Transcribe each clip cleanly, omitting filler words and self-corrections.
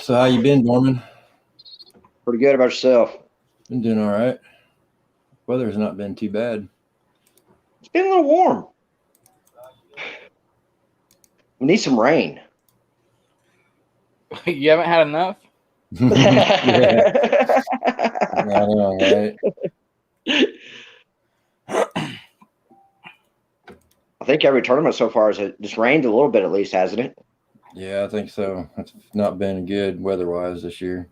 So how you been, Norman? Pretty good about yourself. Been doing all right. Weather's not been too bad. It's been a little warm. We need some rain. You haven't had enough? Yeah, I know, right? I think every tournament so far has just rained a little bit at least, hasn't it? Yeah, I think so. It's not been good weather-wise this year.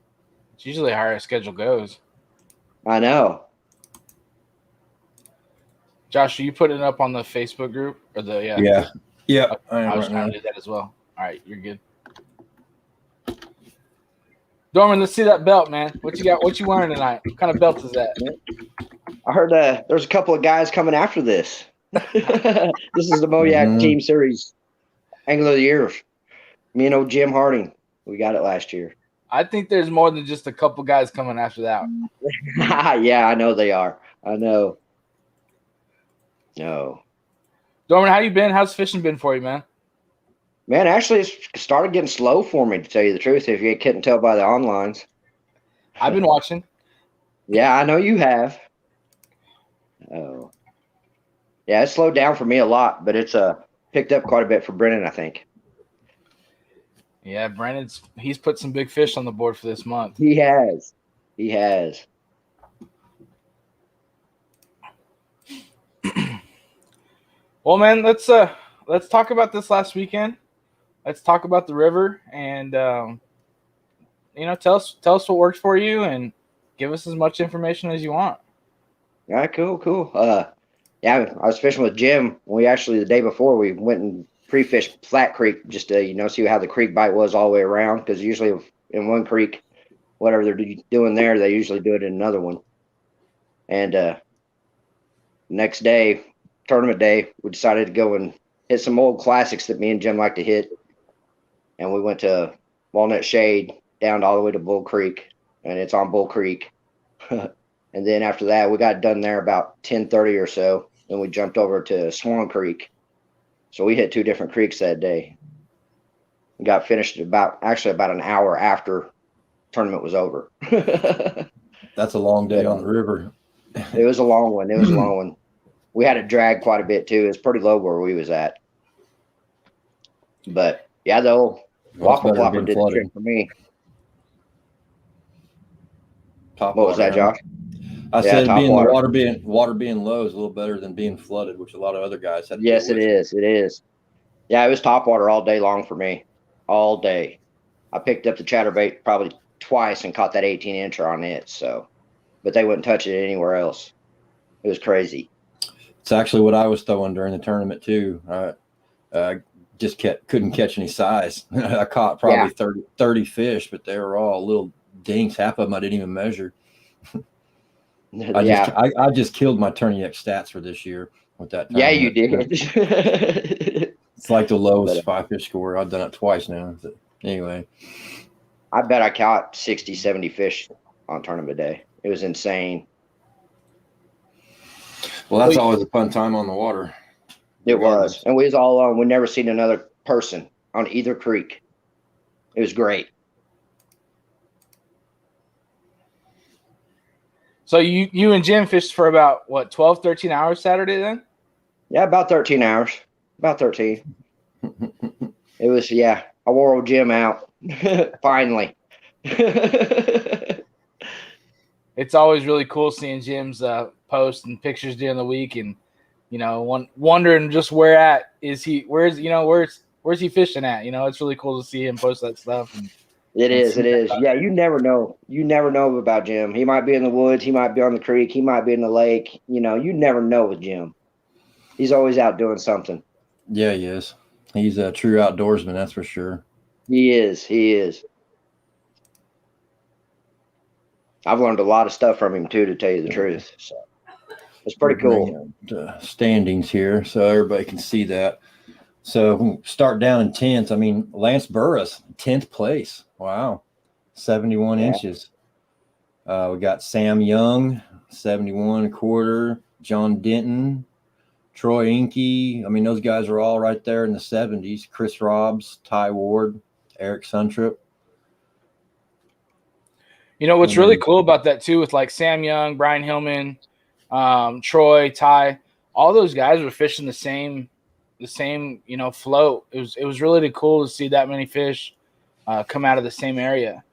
It's usually how our schedule goes. I know. Josh, are you putting it up on the Facebook group or the Yeah. I was trying to do that as well. All right, you're good. Dorman, let's see that belt, man. What you got? What you wearing tonight? What kind of belt is that? I heard there's a couple of guys coming after this. This is the Moyak Team Series Angler of the Year. Me and old Jim Harding. We got it last year. I think there's more than just a couple guys coming after that. Yeah, I know they are. I know. No. Dorman, how you been? How's fishing been for you, man? Man, actually, it's started getting slow for me, to tell you the truth, if you couldn't tell by the onlines. I've been watching. Yeah, I know you have. Oh. Yeah, it's slowed down for me a lot, but it's picked up quite a bit for Brennan, I think. Yeah, he's put some big fish on the board for this month. He has. He has. Well, man, let's talk about this last weekend. Let's talk about the river and tell us what worked for you and give us as much information as you want. All right, cool. Yeah, I was fishing with Jim. The day before we went and pre-fished Flat Creek just to see how the creek bite was all the way around, because usually in one creek, whatever they're doing there, they usually do it in another one. And next day, tournament day, we decided to go and hit some old classics that me and Jim like to hit. And we went to Walnut Shade down all the way to Bull Creek, and it's on Bull Creek. And then after that, we got done there about 10:30 or so. Then we jumped over to Swan Creek. So we hit two different creeks that day. We got finished about an hour after tournament was over. That's a long day on the river. It was a long one. We had it drag quite a bit too. It's pretty low where we was at. But yeah, the old waffle flopper did the trick for me. Top what was that, Josh? I said the water being low is a little better than being flooded, which a lot of other guys had. Yes, it is. It is. Yeah, it was top water all day long for me. All day. I picked up the chatterbait probably twice and caught that 18-incher on it. So, but they wouldn't touch it anywhere else. It was crazy. It's actually what I was throwing during the tournament too. Just couldn't catch any size. I caught probably 30 fish, but they were all little dinks. Half of them I didn't even measure. I just killed my Tourney X stats for this year with that. Yeah, you did. It's like the lowest 5-fish score. I've done it twice now. But anyway, I bet I caught 60, 70 fish on tournament day. It was insane. Well, that's always a fun time on the water. It was. And we was all alone. We never seen another person on either creek. It was great. So you and Jim fished for about, 12, 13 hours Saturday then? Yeah, about 13 hours. About 13. It was, I wore old Jim out. Finally. It's always really cool seeing Jim's posts and pictures during the week, and wondering just where's he fishing at? It's really cool to see him post that stuff. And it is. Yeah, you never know. You never know about Jim. He might be in the woods. He might be on the creek. He might be in the lake. You never know with Jim. He's always out doing something. Yeah, he is. He's a true outdoorsman, that's for sure. He is. I've learned a lot of stuff from him too, to tell you the truth. So it's pretty cool. Standings here, so everybody can see that. So start down in 10th. I mean, Lance Burris, 10th place. Wow, 71 inches. We got Sam Young, 71.25. John Denton, Troy Inky. I mean, those guys are all right there in the 70s. Chris Robbs, Ty Ward, Eric Suntrip. You know what's really cool about that too, with like Sam Young, Brian Hillman, Troy, Ty, all those guys were fishing the same float. It was really cool to see that many fish come out of the same area.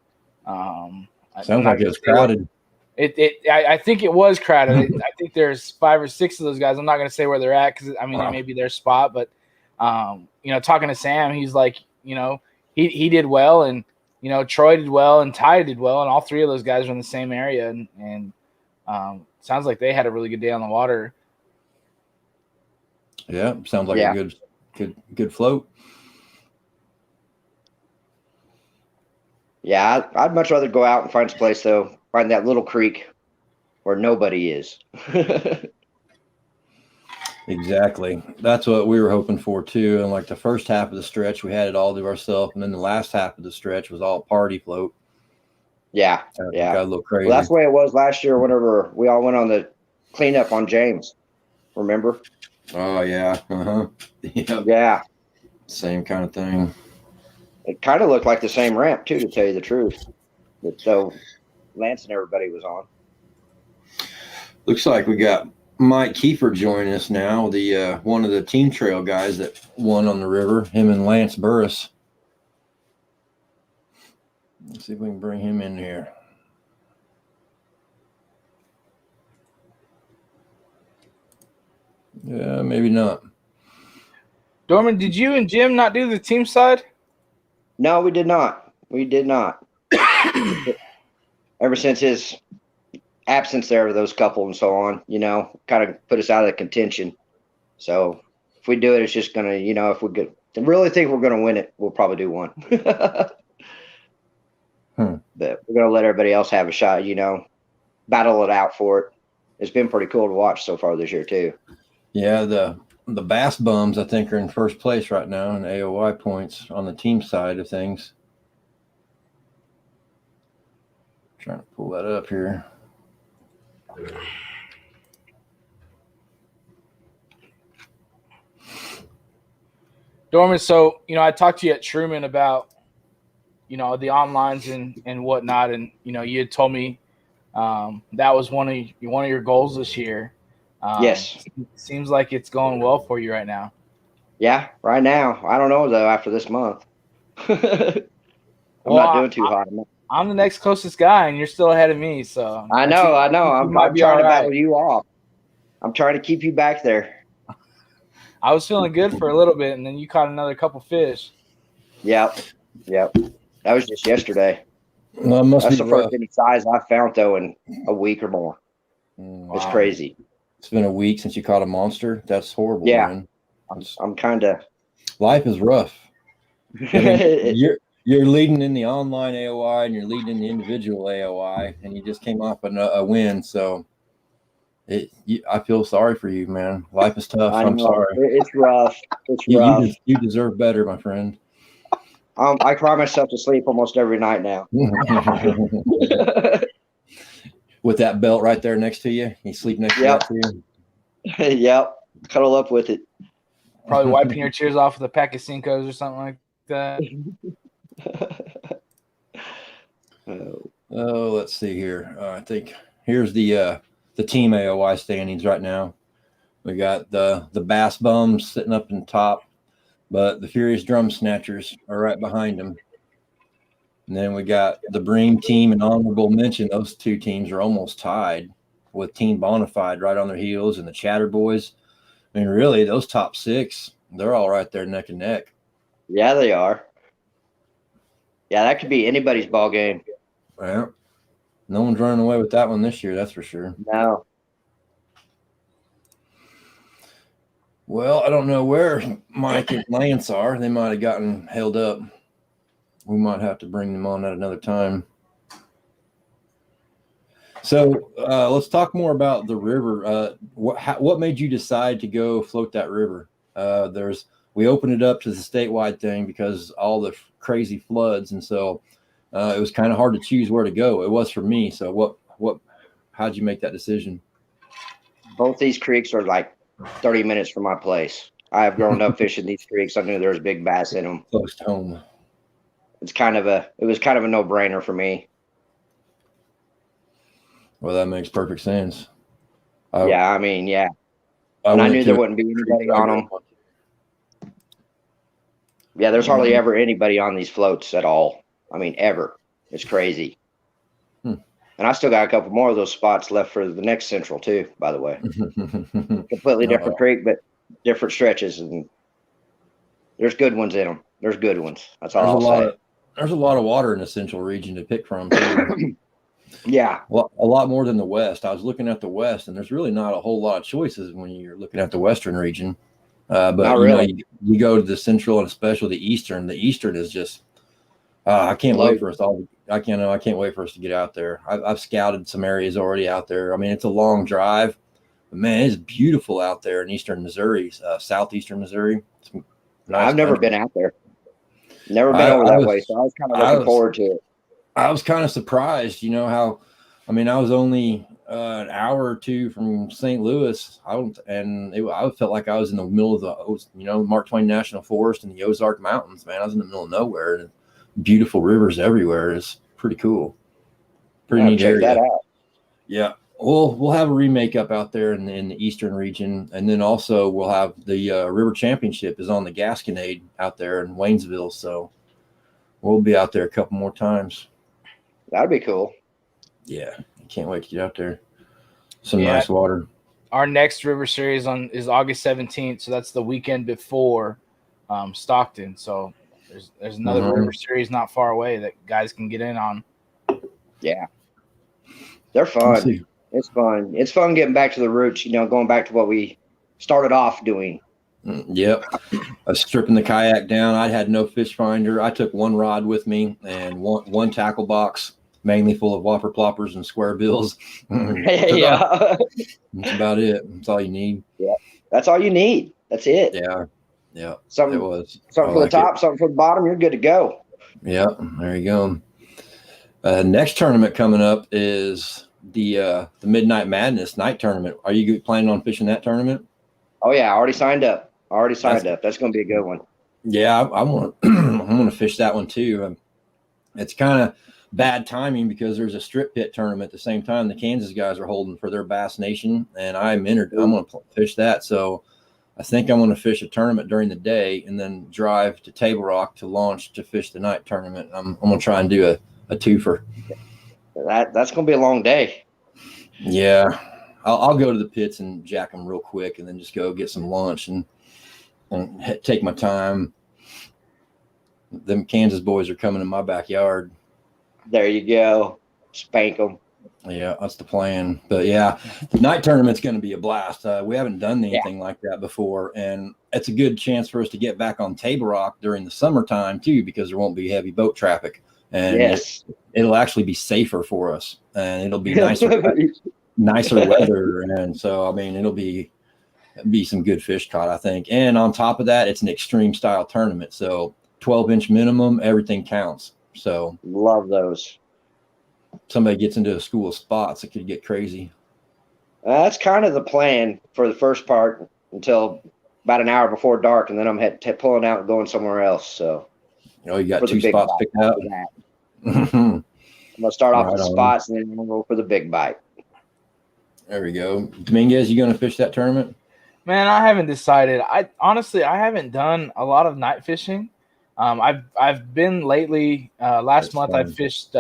Sounds like it was crowded. I think it was crowded. I think there's 5 or 6 of those guys. I'm not going to say where they're at because it may be their spot. But talking to Sam, he's like, he did well, and Troy did well, and Ty did well, and all 3 of those guys were in the same area, and sounds like they had a really good day on the water. Yeah, sounds like a good float. Yeah, I'd much rather go out and find some place though. Find that little creek where nobody is. Exactly. That's what we were hoping for too. And like the first half of the stretch, we had it all to ourselves, and then the last half of the stretch was all party float. Yeah, got a little crazy. Well, that's the way it was last year. Whenever we all went on the cleanup on James, remember? Oh yeah, Yeah. Same kind of thing. It kind of looked like the same ramp too, to tell you the truth. But so Lance and everybody was on. Looks like we got Mike Kiefer joining us now, the one of the team trail guys that won on the river, him and Lance Burris. Let's see if we can bring him in here. Yeah, maybe not. Dorman, did you and Jim not do the team side? No, we did not. We did not. Ever since his absence there of those couple and so on, kind of put us out of the contention. So if we do it, it's just going to, if we really think we're going to win it, we'll probably do one. But we're going to let everybody else have a shot, battle it out for it. It's been pretty cool to watch so far this year too. Yeah, the Bass Bums, I think, are in first place right now in AOY points on the team side of things. Trying to pull that up here. Dorman, so, I talked to you at Truman about, the onlines and whatnot, and, you had told me that was one of your goals this year. Yes. Seems like it's going well for you right now. Yeah, right now. I don't know, though, after this month. I'm not doing too hot. I'm the next closest guy, and you're still ahead of me. So I know. I'm trying to battle you off. I'm trying to keep you back there. I was feeling good for a little bit, and then you caught another couple fish. Yep. That was just yesterday. Well, that's the first any size I've found, though, in a week or more. Wow. It's crazy. It's been a week since you caught a monster. That's horrible, yeah. Man. I'm kind of. Life is rough. I mean, you're leading in the online AOI and you're leading in the individual AOI, and you just came off a win. So I feel sorry for you, man. Life is tough. I'm sorry. It's rough. You deserve better, my friend. I cry myself to sleep almost every night now. With that belt right there next to you, you sleep next to that too. Yep, cuddle up with it. Probably wiping your tears off with a pack of Cincos or something like that. Oh, let's see here. I think here's the team AOI standings right now. We got the Bass Bums sitting up in top, but the Furious Drum Snatchers are right behind them. And then we got the Bream team and Honorable Mention. Those two teams are almost tied with Team Bonafide right on their heels, and the Chatter Boys. I mean, really, those top 6, they're all right there neck and neck. Yeah, they are. Yeah, that could be anybody's ball game. Well, no one's running away with that one this year, that's for sure. No. Well, I don't know where Mike and Lance are. They might have gotten held up. We might have to bring them on at another time. So let's talk more about the river. What made you decide to go float that river? We opened it up to the statewide thing because all the crazy floods, and so it was kind of hard to choose where to go. It was for me. So how'd you make that decision? Both these creeks are like 30 minutes from my place. I have grown up fishing these creeks. I knew there was big bass in them. Close to home. It was kind of a no-brainer for me. Well, that makes perfect sense. Yeah, I mean, yeah. I And I went knew to there a wouldn't be anybody I on go them. Yeah, there's hardly on. ever anybody on these floats at all. I mean, ever. It's crazy. Hmm. And I still got a couple more of those spots left for the next Central too, by the way. Completely different creek, but different stretches, and there's good ones in them. There's good ones. That's all I'll say. There's a lot of water in the Central region to pick from too. Yeah. Well, a lot more than the West. I was looking at the West, and there's really not a whole lot of choices when you're looking at the Western region. But Not you know, really. you go to the Central and especially the Eastern. The Eastern is just I can't wait for us all. I can't wait for us to get out there. I've scouted some areas already out there. I mean, it's a long drive, but man, it's beautiful out there in Eastern Missouri, southeastern Missouri. It's nice I've never country. been out there. Never been over that way, so I was kind of looking forward to it. I was kind of surprised, you know, how, I mean, I was only an hour or two from St. Louis. I felt like I was in the middle of the, you know, Mark Twain National Forest and the Ozark Mountains, man. I was in the middle of nowhere, and beautiful rivers everywhere. It's pretty cool. Pretty neat Check area. that out. Yeah. We'll have a remake up out there in the Eastern region. And then also we'll have the River Championship is on the Gasconade out there in Waynesville. So we'll be out there a couple more times. That'd be cool. Yeah. I can't wait to get out there. Some nice water. Our next river series is August 17th. So that's the weekend before Stockton. So there's another river series not far away that guys can get in on. Yeah. They're fun. It's fun. It's fun getting back to the roots, you know, going back to what we started off doing. Yep. I was stripping the kayak down. I had no fish finder. I took one rod with me and one tackle box, mainly full of whopper ploppers and square bills. Yeah. That's about it. That's all you need. Yeah. That's all you need. That's it. Yeah. Yeah. Something for the top, something for the bottom. You're good to go. Yeah. There you go. Next tournament coming up is the Midnight Madness night tournament. Are you planning on fishing that tournament? Oh yeah, I already signed up. That's going to be a good one. Yeah, I want to fish that one too. It's kind of bad timing because there's a strip pit tournament at the same time the Kansas guys are holding for their Bass Nation, and I'm entered. I'm going to fish that. So I think I'm going to fish a tournament during the day and then drive to Table Rock to launch to fish the night tournament. I'm going to try and do a twofer. That's going to be a long day. Yeah, I'll go to the pits and jack them real quick, and then just go get some lunch and take my time. Them Kansas boys are coming in my backyard. There you go. Spank them. Yeah, that's the plan. But yeah, the night tournament's going to be a blast. We haven't done anything like that before, and it's a good chance for us to get back on Table Rock during the summertime too, because there won't be heavy boat traffic, and it'll actually be safer for us, and it'll be nicer weather, and so I mean it'll be some good fish caught, I think. And on top of that, it's an extreme style tournament, so 12-inch minimum, everything counts. So love those. Somebody gets into a school of spots, it could get crazy. That's kind of the plan for the first part until about an hour before dark, and then I'm pulling out and going somewhere else. So, you got 2 spots picked out. I'm gonna start off with the spots, and then I'm gonna go for the big bite. There we go. Dominguez, you gonna fish that tournament? Man, I haven't decided. I haven't done a lot of night fishing. I've been lately. Last month I fished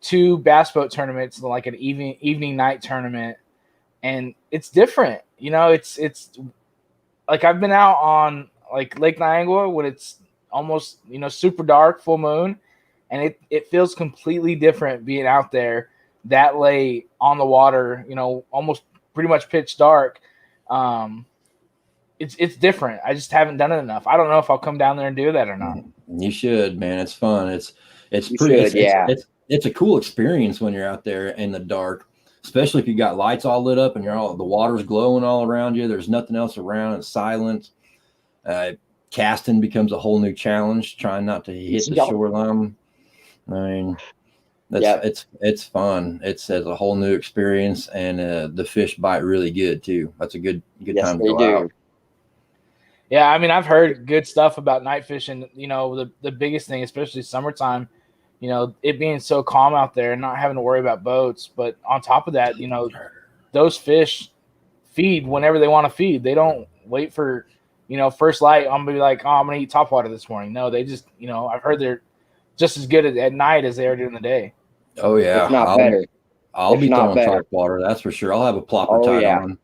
2 bass boat tournaments, like an evening night tournament, and it's different. You know, it's like I've been out on like Lake Niagara when it's almost, you know, super dark, full moon, and it feels completely different being out there that late on the water. You know, almost pretty much pitch dark. It's different. I just haven't done it enough. I don't know if I'll come down there and do that or not. You should, man. It's fun. It's a cool experience when you're out there in the dark, especially if you got lights all lit up and the water's glowing all around you. There's nothing else around. It's silent. Casting becomes a whole new challenge, trying not to hit the shoreline. I mean, it's fun. It's a whole new experience, and the fish bite really good too. That's a good time to go out. Yeah, I mean, I've heard good stuff about night fishing. You know, the biggest thing, especially summertime, you know, it being so calm out there and not having to worry about boats. But on top of that, you know, those fish feed whenever they want to feed. They don't wait for, you know, first light. I'm gonna be like, oh, I'm gonna eat topwater this morning. No, they just, you know, I've heard they're just as good at night as they are during the day. Oh yeah, If not better. I'll If be not throwing better. top water. That's for sure. I'll have a plopper Oh, tied yeah. on,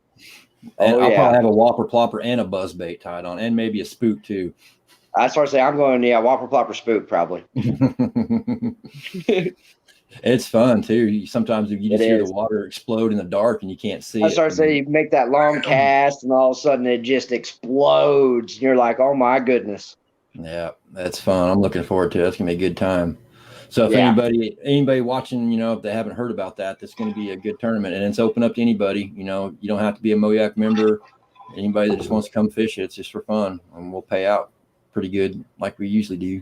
and Oh, I'll yeah. probably have a whopper plopper and a buzz bait tied on, and maybe a spook too. I sort of say I'm going, whopper plopper spook probably. It's fun too. Sometimes you just It hear is. the water explode in the dark and you can't see I it. start to say you make that long cast and all of a sudden it just explodes. And you're like, oh my goodness. Yeah, that's fun. I'm looking forward to it. It's gonna be a good time. So if Yeah. anybody watching, you know, if they haven't heard about that, that's going to be a good tournament, and it's open up to anybody. You know, you don't have to be a Moyak member. Anybody that just wants to come fish it, it's just for fun, and we'll pay out pretty good, like we usually do.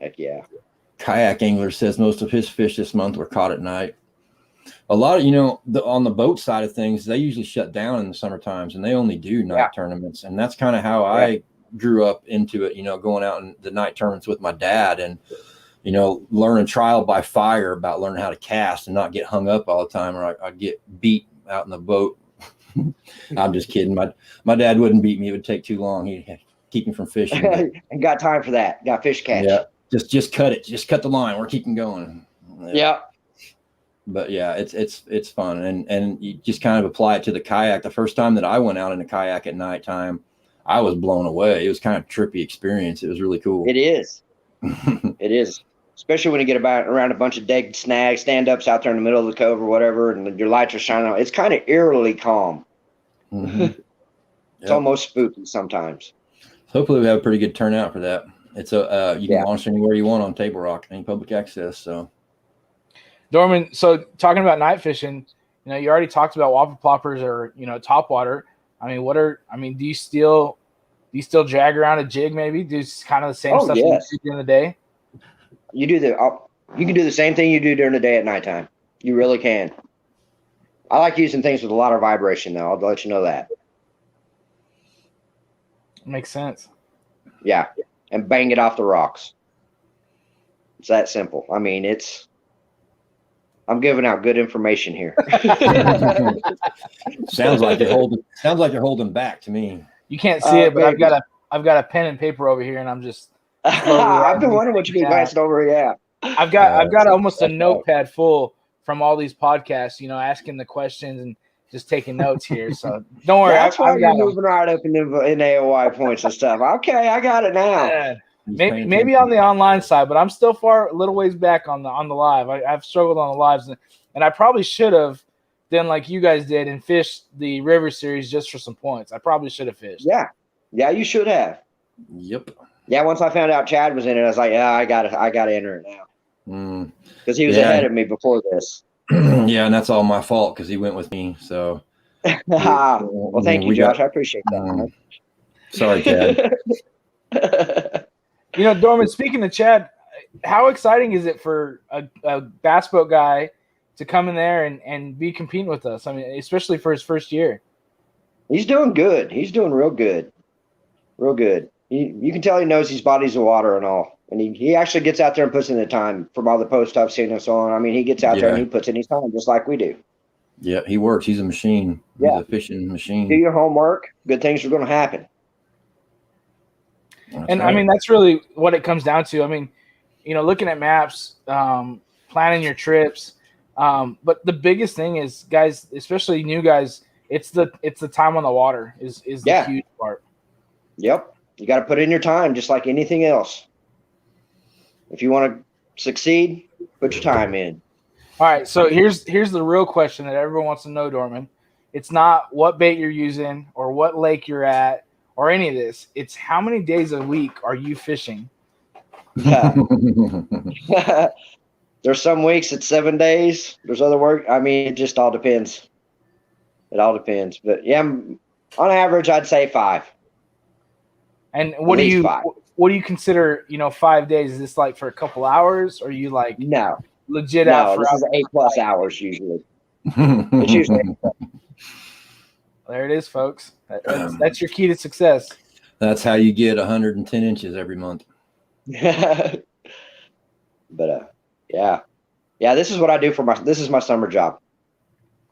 Heck yeah. Kayak Angler says most of his fish this month were caught at night. A lot of, you know, on the boat side of things, they usually shut down in the summer times, and they only do night tournaments, and that's kind of how I grew up into it, you know, going out in the night tournaments with my dad and, you know, learning trial by fire about learning how to cast and not get hung up all the time, or I'd get beat out in the boat. I'm just kidding. My dad wouldn't beat me. It would take too long. He'd keep me from fishing. And got time for that. Got fish catch. Yeah. Just cut it. Just cut the line. We're keeping going. Yeah. But yeah, it's fun. And you just kind of apply it to the kayak. The first time that I went out in a kayak at nighttime, I was blown away. It was kind of a trippy experience. It was really cool. It is. It is. Especially when you get around a bunch of dead snags, stand-ups out there in the middle of the cove or whatever, and your lights are shining on. It's kind of eerily calm. Mm-hmm. It's almost spooky sometimes. Hopefully we have a pretty good turnout for that. It's you can launch anywhere you want on Table Rock, any public access. So, Dorman, so talking about night fishing, you know, you already talked about whopper ploppers or, you know, topwater. I mean, do you still drag around a jig maybe? Do kind of the same stuff you do during the day? You can do the same thing you do during the day at nighttime. You really can. I like using things with a lot of vibration though. I'll let you know that. Makes sense. Yeah. And bang it off the rocks. It's that simple. I mean, I'm giving out good information here. Sounds like you're holding back to me. You can't see it, but I've got a pen and paper over here, and I'm just. I've been wondering what you've been glancing over. Yeah, I've got almost a notepad full from all these podcasts. You know, asking the questions and just taking notes here. So don't worry. That's why you're moving right up in AOY points and stuff. Okay, I got it now. Maybe on the online side, but I'm still a little ways back on the live. I've struggled on the lives, and I probably should have done like you guys did and fished the River Series just for some points. I probably should have fished. Yeah, you should have. Yep. Yeah, once I found out Chad was in it, I was like, yeah, I got to enter it now. Because he was ahead of me before this. Yeah, and that's all my fault because he went with me. So. Well, thank you, Josh. I appreciate that. Sorry, Chad. You know, Dorman, speaking of Chad, how exciting is it for a bass boat guy to come in there and be competing with us? I mean, especially for his first year. He's doing good. He's doing real good. Real good. You can tell he knows his bodies of water and all. And he actually gets out there and puts in the time from all the posts I've seen and so on. I mean, he gets out there and he puts in his time just like we do. Yeah, he works. He's a machine. He's a fishing machine. Do your homework. Good things are going to happen. That's right. I mean, that's really what it comes down to. I mean, you know, looking at maps, planning your trips. But the biggest thing is, guys, especially new guys, it's the time on the water is the huge part. Yep. You got to put in your time just like anything else. If you want to succeed, put your time in. All right. So here's the real question that everyone wants to know, Dorman. It's not what bait you're using or what lake you're at or any of this. It's how many days a week are you fishing? There's some weeks it's 7 days. There's other work. I mean, it just all depends. It all depends. But yeah, on average, I'd say 5. And what do you consider, 5 days? Is this like for a couple hours, or are you like legit out for this is 8+ hours usually. It's usually there it is, folks. That's your key to success. That's how you get 110 inches every month. But yeah. This is what I do this is my summer job.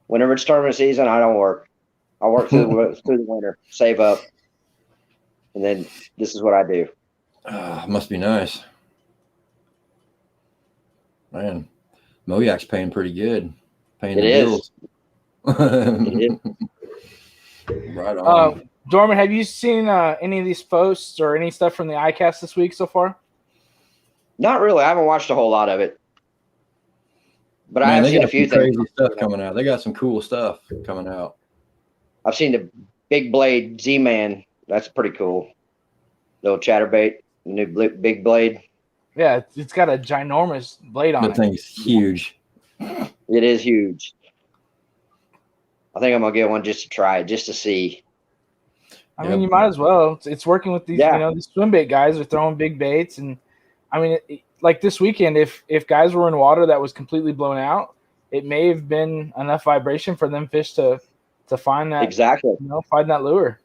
Whenever it's tournament season, I don't work. I work through the winter, save up, and then this is what I do. Must be nice. Man, Moyak's paying pretty good. Paying the bills. It is. Right on. Dorman, have you seen any of these posts or any stuff from the ICAST this week so far? Not really. I haven't watched a whole lot of it. But I have seen a few crazy stuff coming out. They got some cool stuff coming out. I've seen the Big Blade Z-Man. That's pretty cool. Little chatterbait, new big blade. Yeah, it's got a ginormous blade on it. The thing's huge. It is huge. I think I'm gonna get one just to try it, just to see. I mean, you might as well. It's working with these, these swim bait guys are throwing big baits, and I mean, like this weekend, if guys were in water that was completely blown out, it may have been enough vibration for them fish to find that find that lure.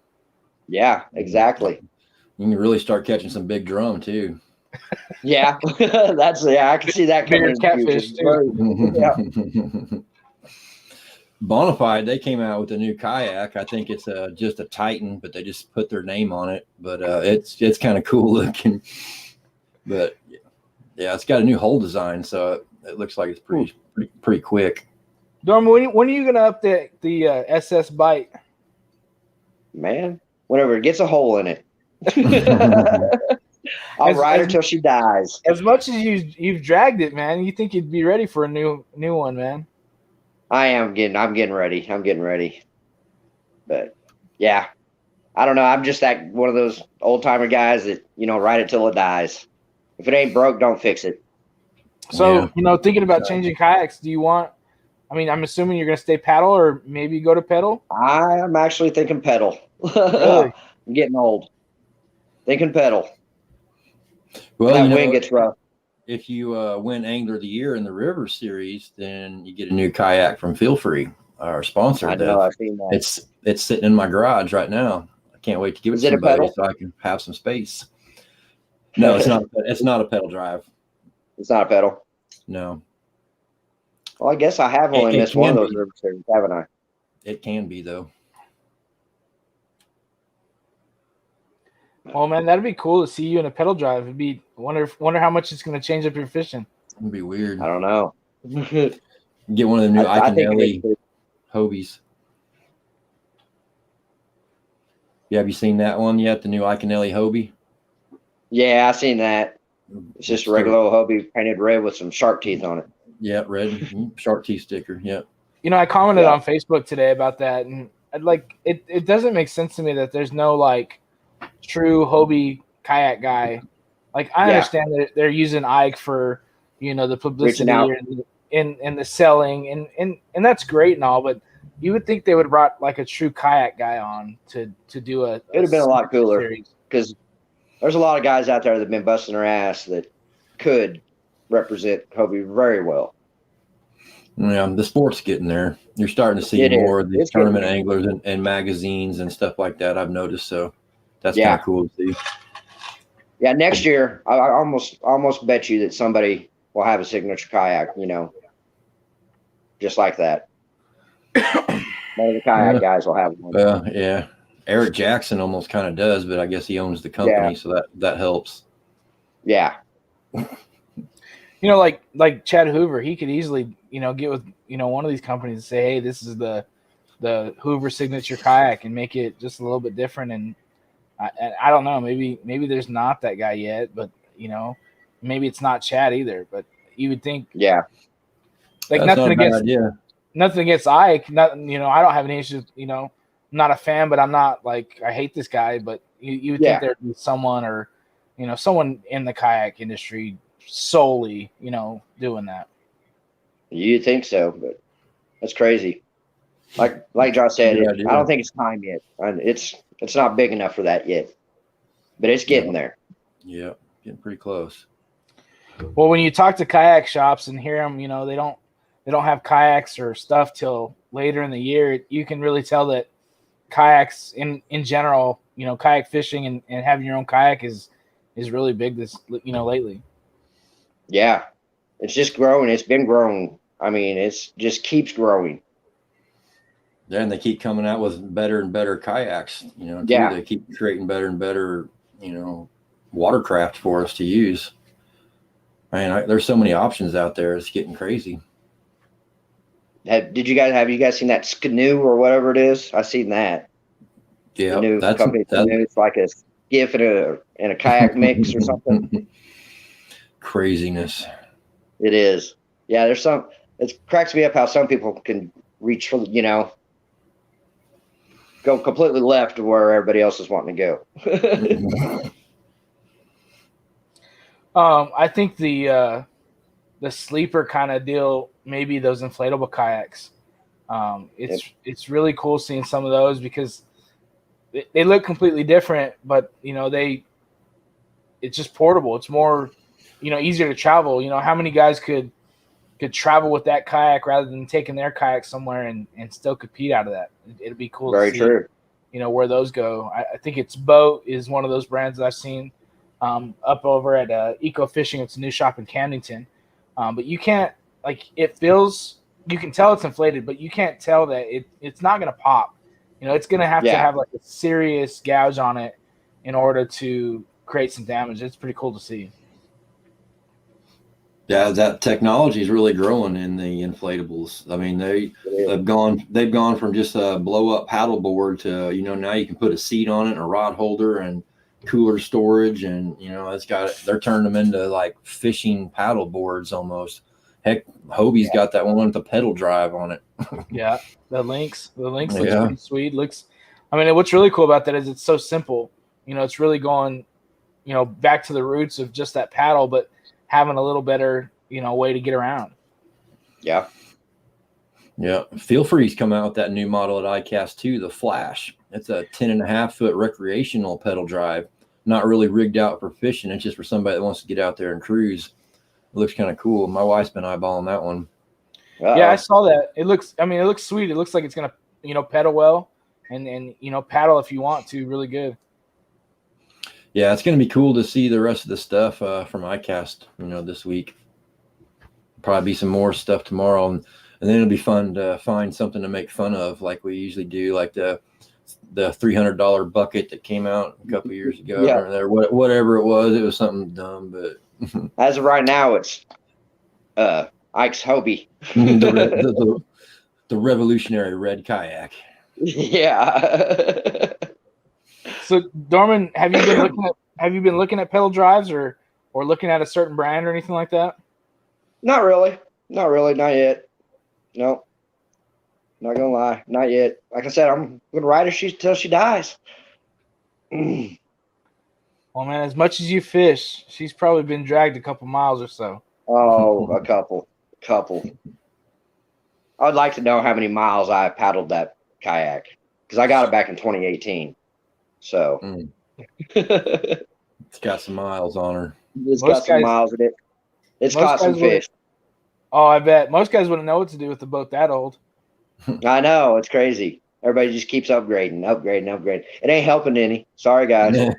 Yeah, exactly. You can really start catching some big drum too. Yeah, I can see that coming. Catfish too. Yeah. Bonafide, they came out with a new kayak. I think it's just a Titan, but they just put their name on it. But it's kind of cool looking. But yeah, it's got a new hull design, so it looks like it's pretty quick. Dorman, when are you gonna update the SS Bite? Man, whenever it gets a hole in it, I'll ride her till she dies. As much as you've dragged it, man, you think you'd be ready for a new one, man? I'm getting ready. But yeah, I don't know. I'm just one of those old timer guys that ride it till it dies. If it ain't broke, don't fix it. So thinking about changing kayaks, do you want? I mean, I'm assuming you're gonna stay paddle or maybe go to pedal. I'm actually thinking pedal. Really? I'm getting old. Thinking pedal. Well, that wind gets rough. If you win Angler of the Year in the River Series, then you get a new kayak from Feel Free, our sponsor. I know, I've seen that. It's sitting in my garage right now. I can't wait to give it to somebody so I can have some space. No, it's not. It's not a pedal drive. It's not a pedal. No. Well, I guess I have only missed one of those River Series, haven't I? It can be though. Well, man, that'd be cool to see you in a pedal drive. It'd be wonder how much it's going to change up your fishing. It'd be weird. I don't know. Get one of the new Iaconelli Hobies. Yeah, have you seen that one yet? The new Iaconelli Hobie? Yeah, I've seen that. It's just a regular old Hobie painted red with some shark teeth on it. Yeah, red shark teeth sticker. Yeah. I commented on Facebook today about that, and it doesn't make sense to me that there's no true Hobie kayak guy. I understand that they're using Ike for the publicity and the selling and that's great and all, but you would think they would brought a true kayak guy on to do it would have been a lot cooler because there's a lot of guys out there that have been busting their ass that could represent Hobie very well. Yeah, the sport's getting there. You're starting to see more of these tournament anglers and magazines and stuff like that, I've noticed, so that's kind of cool to see. Yeah, next year I almost bet you that somebody will have a signature kayak, just like that. One of the kayak guys will have one. Yeah. Eric Jackson almost kind of does, but I guess he owns the company, so that helps. Yeah. Like Chad Hoover, he could easily, get with, one of these companies and say, hey, this is the Hoover signature kayak and make it just a little bit different. And I don't know, maybe there's not that guy yet, but maybe it's not Chad either. But you would think, nothing against Ike. I don't have any issues. I'm not a fan, but I'm not I hate this guy. But you would think there'd be someone or someone in the kayak industry solely doing that. You think so, but that's crazy. Like Josh said, I don't think it's time yet. It's not big enough for that yet, but it's getting there. Yeah, getting pretty close. Well, when you talk to kayak shops and hear them, they don't have kayaks or stuff till later in the year. You can really tell that kayaks in general, kayak fishing and having your own kayak is really big lately. Yeah, It's just growing. It's been growing. I mean, it's just keeps growing. Yeah, and they keep coming out with better and better kayaks. You know, too. Yeah. They keep creating better and better, watercraft for us to use. Man, there's so many options out there. It's getting crazy. Have you guys seen that Skidoo or whatever it is? I've seen that. Yeah, The new company Skidoo. It's like a skiff and a kayak mix or something. Craziness. It is. Yeah, there's some. It cracks me up how some people can reach for go completely left to where everybody else is wanting to go. I think the sleeper kind of deal, maybe those inflatable kayaks. It's really cool seeing some of those because they look completely different, but it's just portable. It's more, easier to travel. How many guys could travel with that kayak rather than taking their kayak somewhere and still compete out of that? It'd be cool. Very to see, true. Where those go. I think it's Boat is one of those brands that I've seen up over at Eco Fishing. It's a new shop in Camdenton. But you can't, it feels, you can tell it's inflated, but you can't tell that it's not going to pop. It's going to have to have a serious gouge on it in order to create some damage. It's pretty cool to see. Yeah, that technology is really growing in the inflatables. I mean, they've gone from just a blow up paddle board to, now you can put a seat on it and a rod holder and cooler storage, and they're turning them into like fishing paddle boards almost. Heck, Hobie's got that one with the pedal drive on it. Yeah, the Lynx looks pretty sweet. What's really cool about that is it's so simple. It's really going, back to the roots of just that paddle, but having a little better, way to get around. Yeah. Yeah. Feel Free's come out with that new model at ICAST too, the Flash. It's a 10.5-foot recreational pedal drive, not really rigged out for fishing. It's just for somebody that wants to get out there and cruise. It looks kind of cool. My wife's been eyeballing that one. Uh-oh. Yeah, I saw that. It looks sweet. It looks like it's going to, pedal well and, paddle if you want to really good. Yeah, it's going to be cool to see the rest of the stuff from ICAST, this week. Probably be some more stuff tomorrow. And then it'll be fun to find something to make fun of like we usually do, like the $300 bucket that came out a couple years ago. Yeah. Or whatever it was something dumb. But as of right now, it's Ike's Hobie. the revolutionary red kayak. Yeah. So Dorman, have you been looking at pedal drives or looking at a certain brand or anything like that? Not really. Not yet. No. Not gonna lie, not yet. Like I said, I'm gonna ride her till she dies. Well, man, as much as you fish, she's probably been dragged a couple miles or so. Oh, a couple. I'd like to know how many miles I paddled that kayak because I got it back in 2018. So it's got some miles on her. It's got some miles in it. It's caught some fish. Oh, I bet most guys wouldn't know what to do with a boat that old. I know, it's crazy. Everybody just keeps upgrading. It ain't helping any. Sorry, guys. There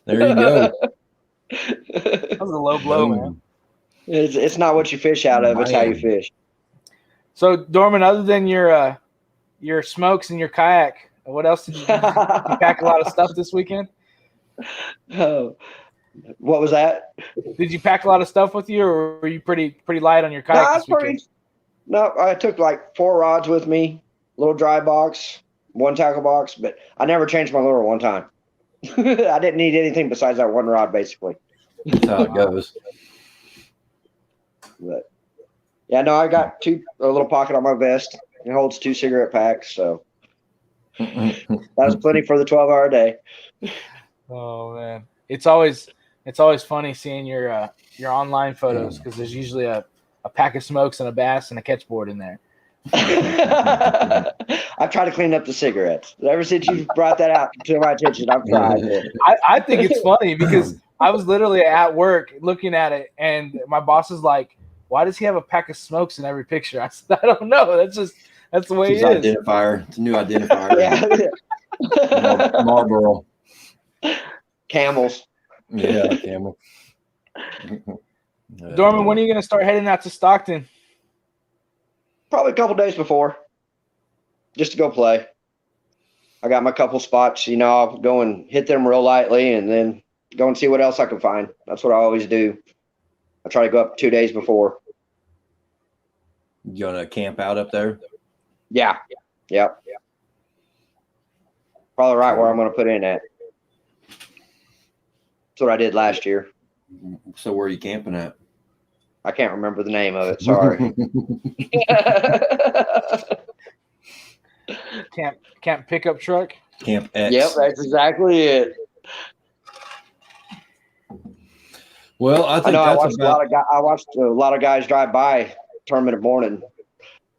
you go. That was a low blow, man. It's not what you fish out of; it's how you fish. So, Dorman, other than your smokes and your kayak, what else did you pack a lot of stuff this weekend? Oh, what was that? Did you pack a lot of stuff with you, or were you pretty light on your kayak this weekend? No, I took like 4 rods with me, little dry box, 1 tackle box, but I never changed my lure one time. I didn't need anything besides that 1 rod, basically. That's how it goes. But yeah, no, I got a little pocket on my vest. It holds 2 cigarette packs, so that's plenty for the 12-hour day. Oh man, it's always funny seeing your online photos because there's usually a pack of smokes and a bass and a catch board in there. I've tried to clean up the cigarettes. Ever since you brought that out to my attention, I've tried it. I think it's funny because I was literally at work looking at it, and my boss is like, "Why does he have a pack of smokes in every picture?" I said, "I don't know. That's the way it is." Identifier. It's a new identifier. Yeah. Marlboro. Camels. Yeah, camel. Dorman, when are you going to start heading out to Stockton? Probably a couple days before, just to go play. I got my couple spots. I'll go and hit them real lightly, and then go and see what else I can find. That's what I always do. I try to go up 2 days before. You gonna camp out up there? Yeah. Yep. Probably right where I'm going to put in at. That's what I did last year. So where are you camping at? I can't remember the name of it. Sorry. Camp pickup truck. Camp X. Yep, that's exactly it. Well, I think I that's about. I watched a lot of guys drive by tournament morning.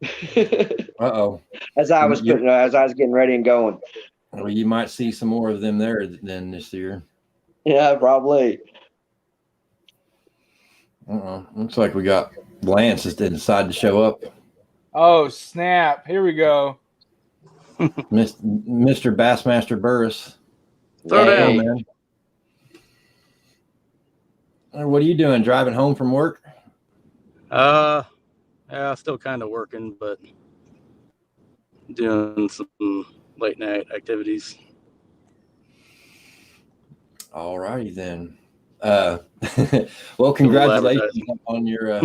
Uh-oh. As I was getting ready and going. Well, you might see some more of them there than this year. Yeah, probably. Looks like we got Lance just decided to show up. Oh, snap. Here we go. Mr. Bassmaster Burris. Throw Hey. down. Man. What are you doing? Driving home from work? Yeah, still kind of working, but doing some late night activities. All righty then. Well, congratulations on your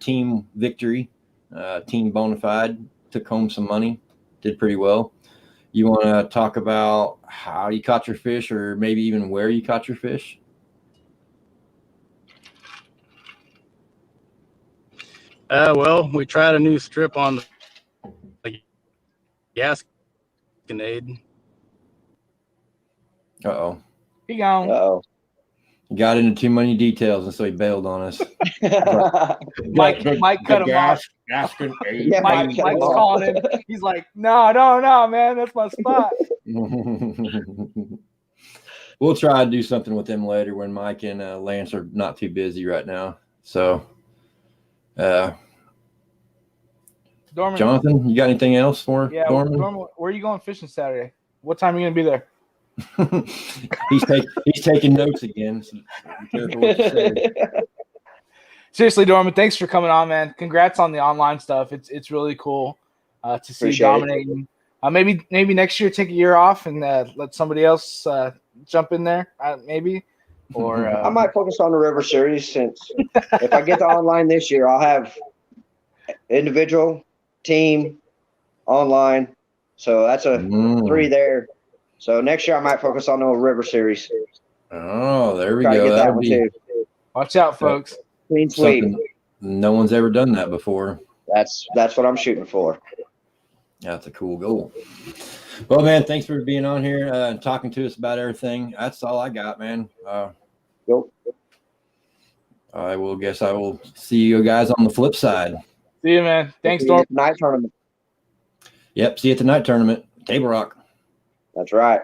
team victory. Team Bonafide took home some money, did pretty well. You want to talk about how you caught your fish, or maybe even where you caught your fish? Well, we tried a new strip on the Gasconade. Uh-oh. He gone. Uh-oh. Got into too many details, and so he bailed on us. Mike cut him off. Yeah, Mike's cut him off. calling him. He's like, no, man, that's my spot. We'll try to do something with them later when Mike and Lance are not too busy right now. So, Dorman, Jonathan, you got anything else for yeah, Dorman? Dorman, where are you going fishing Saturday? What time are you going to be there? he's taking notes again. So be careful what you say. Seriously, Dorman, thanks for coming on, man. Congrats on the online stuff. It's really cool to see you Appreciate it. dominating. Maybe next year take a year off and let somebody else jump in there. Maybe. Or I might focus on the River Series, since if I get the online this year, I'll have individual, team, online. So that's a 3 there. So next year I might focus on the River Series. Oh, there we Try to go. get that That'll one be too. watch out, folks. Clean sweep. something. No one's ever done that before. That's what I'm shooting for. That's a cool goal. Well, man, thanks for being on here and talking to us about everything. That's all I got, man. Yep. I will guess I will see you guys on the flip side. See you, man. Thanks, See you Dorman. at the night tournament. Yep. See you at the night tournament. Table Rock. That's right.